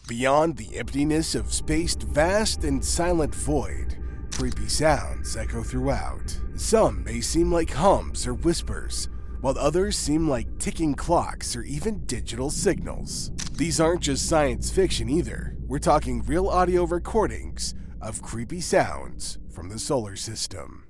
Beyond the emptiness of space's vast and silent void, creepy sounds echo throughout. Some may seem like hums or whispers, while others seem like ticking clocks or even digital signals. These aren't just science fiction either. We're talking real audio recordings of creepy sounds from the solar system.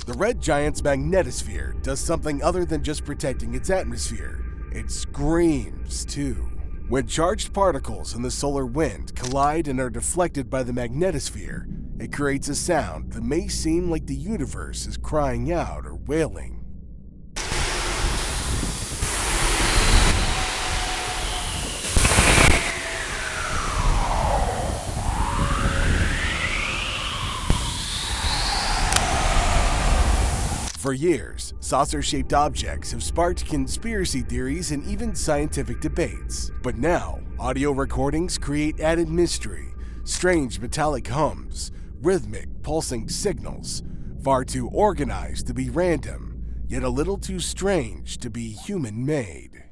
The red giant's magnetosphere does something other than just protecting its atmosphere. It screams, too. When charged particles in the solar wind collide and are deflected by the magnetosphere, it creates a sound that may seem like the universe is crying out or wailing. For years, saucer-shaped objects have sparked conspiracy theories and even scientific debates. But now, audio recordings create added mystery, strange metallic hums, rhythmic, pulsing signals, far too organized to be random, yet a little too strange to be human-made.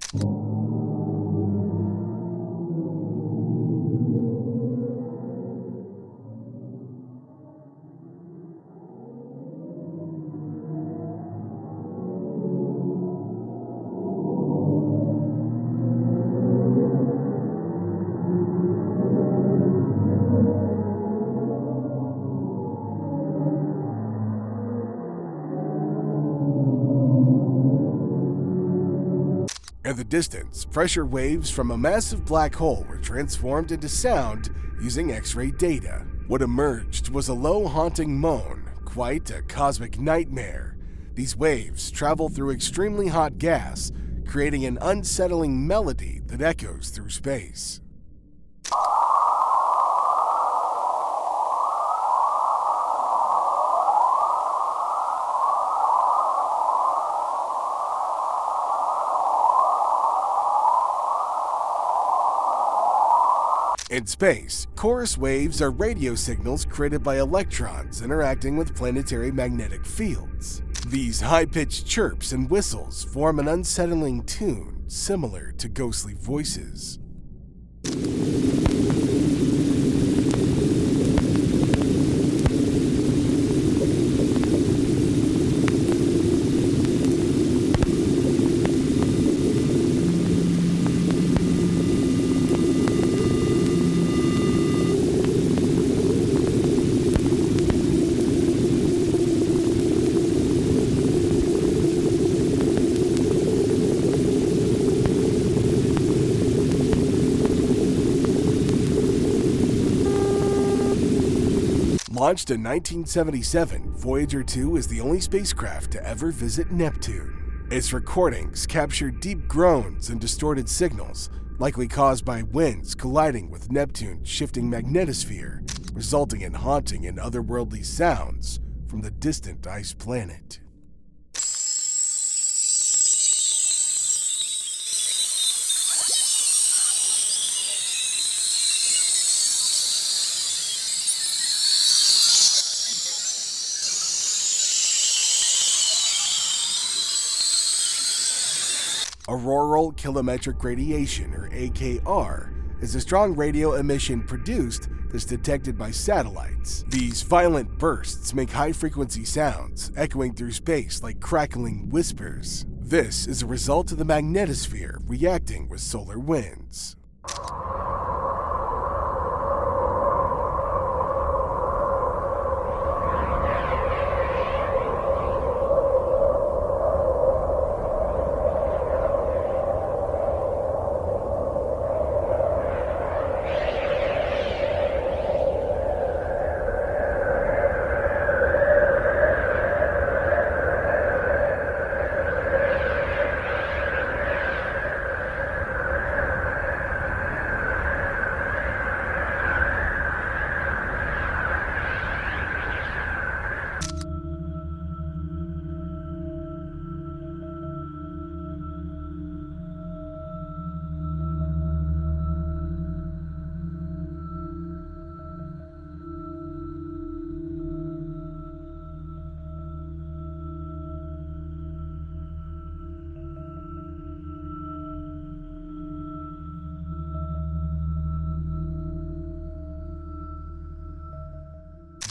In the distance, pressure waves from a massive black hole were transformed into sound using X-ray data. What emerged was a low, haunting moan, quite a cosmic nightmare. These waves travel through extremely hot gas, creating an unsettling melody that echoes through space. In space, chorus waves are radio signals created by electrons interacting with planetary magnetic fields. These high-pitched chirps and whistles form an unsettling tune similar to ghostly voices. Launched in 1977, Voyager 2 is the only spacecraft to ever visit Neptune. Its recordings captured deep groans and distorted signals, likely caused by winds colliding with Neptune's shifting magnetosphere, resulting in haunting and otherworldly sounds from the distant ice planet. Auroral kilometric radiation, or AKR, is a strong radio emission produced that's detected by satellites. These violent bursts make high-frequency sounds, echoing through space like crackling whispers. This is a result of the magnetosphere reacting with solar winds.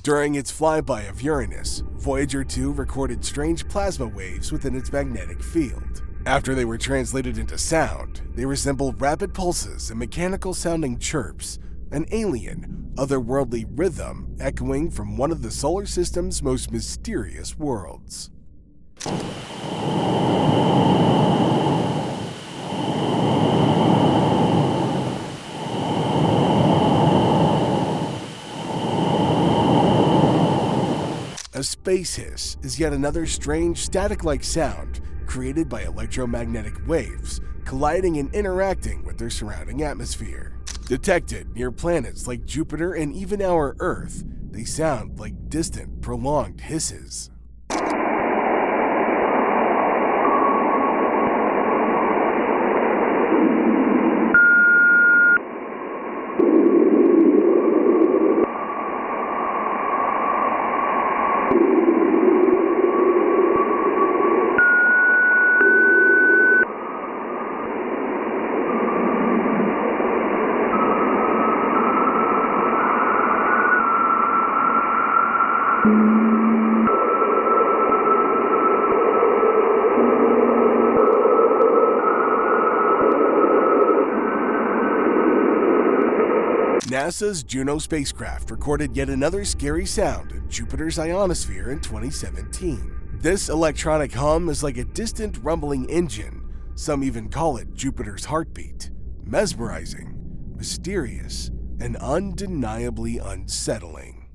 During its flyby of Uranus, Voyager 2 recorded strange plasma waves within its magnetic field. After they were translated into sound, they resembled rapid pulses and mechanical-sounding chirps, an alien, otherworldly rhythm echoing from one of the solar system's most mysterious worlds. A space hiss is yet another strange static-like sound created by electromagnetic waves colliding and interacting with their surrounding atmosphere. Detected near planets like Jupiter and even our Earth, they sound like distant, prolonged hisses. NASA's Juno spacecraft recorded yet another scary sound in Jupiter's ionosphere in 2017. This electronic hum is like a distant rumbling engine. Some even call it Jupiter's heartbeat. Mesmerizing, mysterious, and undeniably unsettling.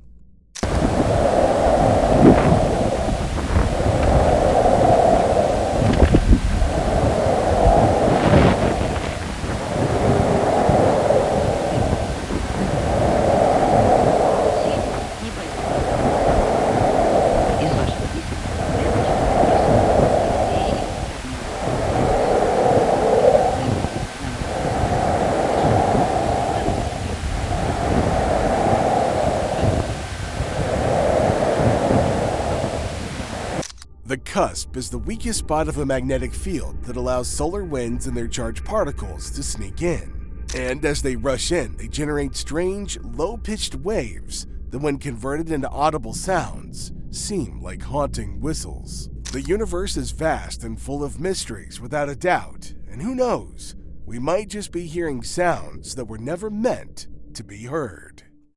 The cusp is the weakest spot of a magnetic field that allows solar winds and their charged particles to sneak in. And as they rush in, they generate strange, low-pitched waves that, when converted into audible sounds, seem like haunting whistles. The universe is vast and full of mysteries without a doubt, and who knows, we might just be hearing sounds that were never meant to be heard.